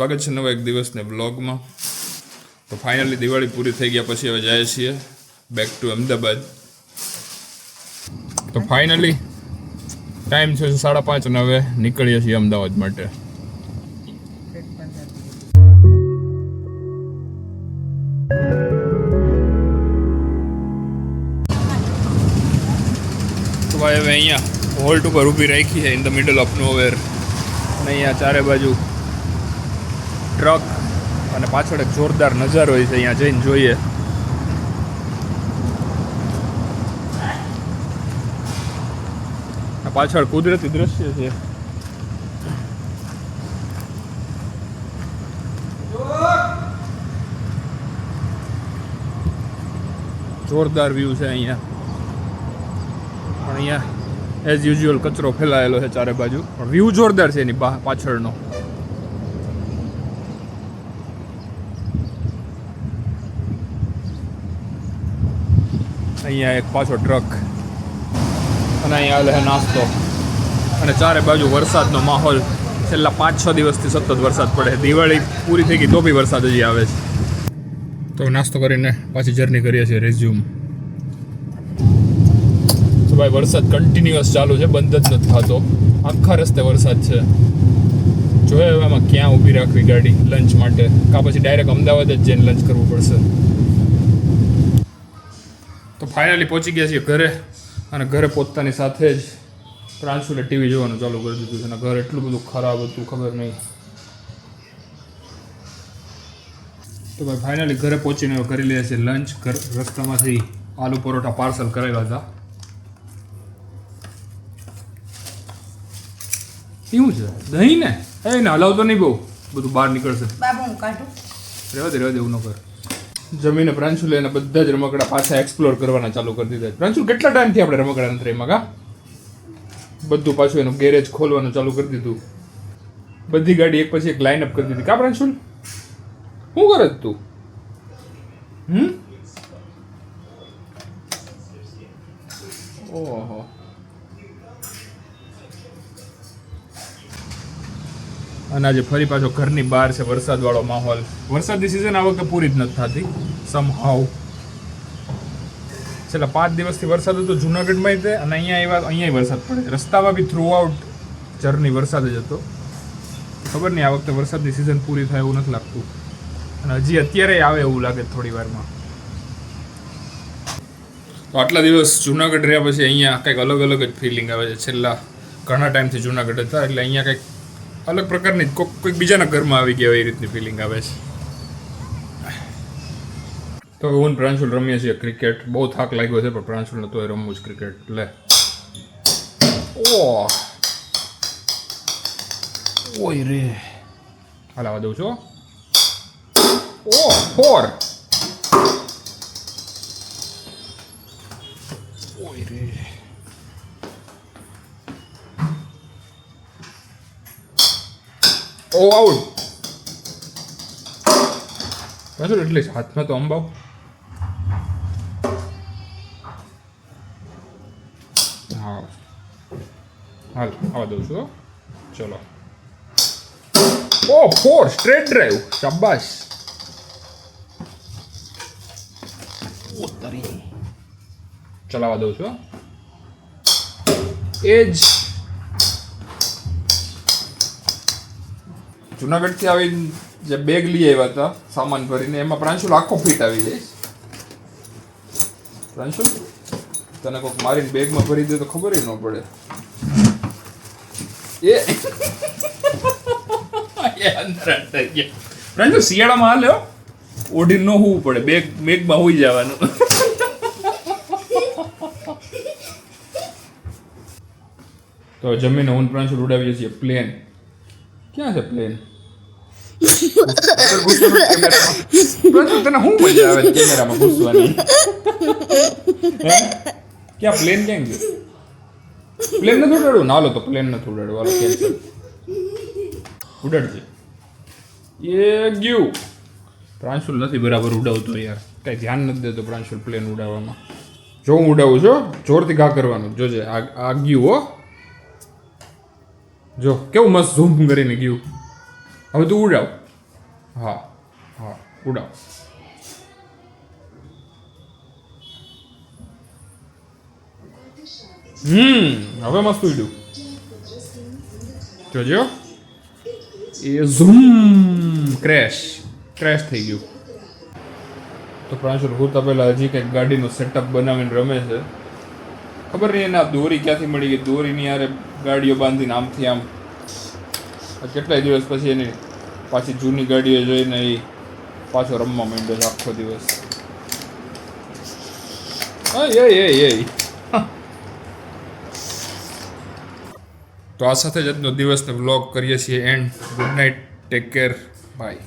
સ્વાગત છે નવા એક દિવસને બ્લોગમાં. તો ફાઇનલી દિવાળી પૂરી થઈ ગયા પછી હવે જાય છીએ બેક ટુ અમદાવાદ. તો ફાઇનલી ટાઈમ છે 5:30 અને હવે નીકળીએ છીએ અમદાવાદ માટે. તો ભાઈ હવે અહીંયા હોલ્ટ ઉપર ઊભી રાખી છે in the middle of nowhere. અને અહીંયા ચારે બાજુ ટ્રક અને પાછળ એક જોરદાર નજારો હોય છે, અહીંયા જઈને જોઈએ. પાછળ કુદરતી દ્રશ્ય છે. જોરદાર વ્યૂ છે અહીંયા. પણ અહીંયા એઝ યુઝ્યુઅલ કચરો ફેલાયેલો છે ચારે બાજુ, પણ વ્યૂ જોરદાર છે એની પાછળનો. અહીંયા એક પાછો ટ્રક અને અહીંયા આવેલો છે નાસ્તો અને ચારે બાજુ વરસાદનો માહોલ. છેલ્લા 5-6 દિવસથી સતત વરસાદ પડે. દિવાળી પૂરી થઈ ગઈ તો બી વરસાદ હજી આવે છે. તો નાસ્તો કરીને પાછી જર્ની કરીએ છીએ રેઝ્યુમ. તો ભાઈ વરસાદ કન્ટિન્યુઅસ ચાલુ છે, બંધ જ નથી થતો. આખા રસ્તે વરસાદ છે. જોઈએ હવે આમાં ક્યાં ઊભી રાખવી ગાડી લંચ માટે, કાં પછી ડાયરેક્ટ અમદાવાદ જ જઈને લંચ કરવું પડશે. તો ફાઇનલી પહોંચી ગયા છીએ ઘરે. અને ઘરે પહોંચતાની સાથે જ પ્રાંશુલે ટીવી જોવાનું ચાલુ કરી દીધું છે. અને ઘર એટલું બધું ખરાબ હતું ખબર નહીં. તો ભાઈ ફાઇનલી ઘરે પહોંચીને કરી લઈએ છીએ લંચ. રસ્તામાંથી આલુ પરોઠા પાર્સલ કરાવ્યા હતા. શું છે દહીં ને? એ ને હલાવતો નહીં, બહુ બધું બહાર નીકળશે. રહેવા દે એવું ન કર. જમીને પ્રાંશુલે એના બધા જ રમકડા પાછા એક્સપ્લોર કરવાના ચાલુ કરી દીધા. પ્રાંશુલ કેટલા ટાઈમથી આપણે રમકડા નથી રમ્યા કા? બધું પાછું એનું ગેરેજ ખોલવાનું ચાલુ કરી દીધું. બધી ગાડી એક પછી એક લાઇન અપ કરી દીધી કા પ્રાંશુલ? શું કરે તું? ઓહો, અને આજે ફરી પાછો ઘરની બહાર છે, વરસાદવાળો માહોલ. વરસાદની સિઝન આ વખતે પૂરી જ નથી થતી સમહાવ. છેલ્લા 5 દિવસથી વરસાદ હતો જુનાગઢમાં તે, અને અહીંયા વરસાદ પડે. રસ્તામાં બી થ્રુ આઉટ જર્ની વરસાદ જ હતો. ખબર નહીં આ વખતે વરસાદની સિઝન પૂરી થાય એવું નથી લાગતું. અને હજી અત્યારે આવે એવું લાગે થોડી વારમાં. તો આટલા દિવસ જુનાગઢ રહ્યા પછી અહીંયા કંઈક અલગ અલગ જ ફિલિંગ આવે છે. છેલ્લા ઘણા ટાઈમથી જુનાગઢ હતા એટલે અહીંયા કંઈક અલગ પ્રકારની કોઈક બીજાના ઘરમાં આવી ગયા હોય એ રીતની ફિલિંગ આવે છે. તો હું પ્રાંશુલ રમીએ છીએ ક્રિકેટ. બહુ થાક લાગ્યો છે પણ પ્રાંશુલને તો રમવું જ ક્રિકેટ. લે ઓય રે, હલાવા દઉં છું. ઓ 4 ઓય રે. ઓ આઉટ. પ્રાંશુલ એટલીસ્ટ હાથમાં તો અંબાવ. હા હાલ આવા દઉં છું. ચલો. ઓ 4 સ્ટ્રેટ ડ્રાઈવ. શાબાશ. ચલાવા દઉં છું. એ જ જુનાગઢથી આવી જે બેગ લઈ આવ્યા હતા સામાન ભરીને, એમાં પ્રાંશુલ આખો ફિટ આવી જાય. પ્રાંશુલ તને કોઈક મારીને બેગમાં ભરી દે તો ખબર ન પડે. એ અંદર ગયા. પ્રાંશુલ શિયાળામાં હાલ્યો ઓઢી ન હોવું પડે, બેગમાં હોઈ જવાનું. તો જમીને હું પ્રાંશુલ ઉડાવીએ છીએ પ્લેન. ક્યાં છે પ્લેન? તને શું મજા આવે કેમેરામાં ઘૂસવાની? ક્યાં પ્લેન ક્યાં ગયું? પ્લેન નથી ઉડાડવું? ના લો તો પ્લેન નથી ઉડાડવું. હાલો કેન્સલ. ઉડાડજે. એ ગયું. પ્રાંશુલ નથી બરાબર ઉડાવતો યાર, કઈ ધ્યાન નથી દેતો પ્રાંશુલ પ્લેન ઉડાવવામાં. જો હું ઉડાવું છું જોરથી ઘા કરવાનું. જોજે આ ગયું હો. જો કેવું મસ્ત ઝૂમ કરીને ગયું. હવે તું ઉડાવ. હા હા ઉડાવ. હવે મસ્ત ઉડ્યું. જોજો એ ઝૂમ ક્રેશ થઈ ગયું. તો પ્રાંશુલ હું તો પેલા હજી કંઈક ગાડીનું સેટઅપ બનાવીને રમે છે. ખબર નહીં એને આ દોરી ક્યાંથી મળી ગઈ. દોરીની યારે ગાડીઓ બાંધીને આમથી આમ કેટલાય દિવસ પછી એની પાછી જૂની ગાડીઓ જોઈને એ પાછો રમવા માંડ્યો છે આખો દિવસ. તો આ સાથે જ આજનો દિવસનો વ્લોગ કરીએ છીએ end. Good night, take care, by.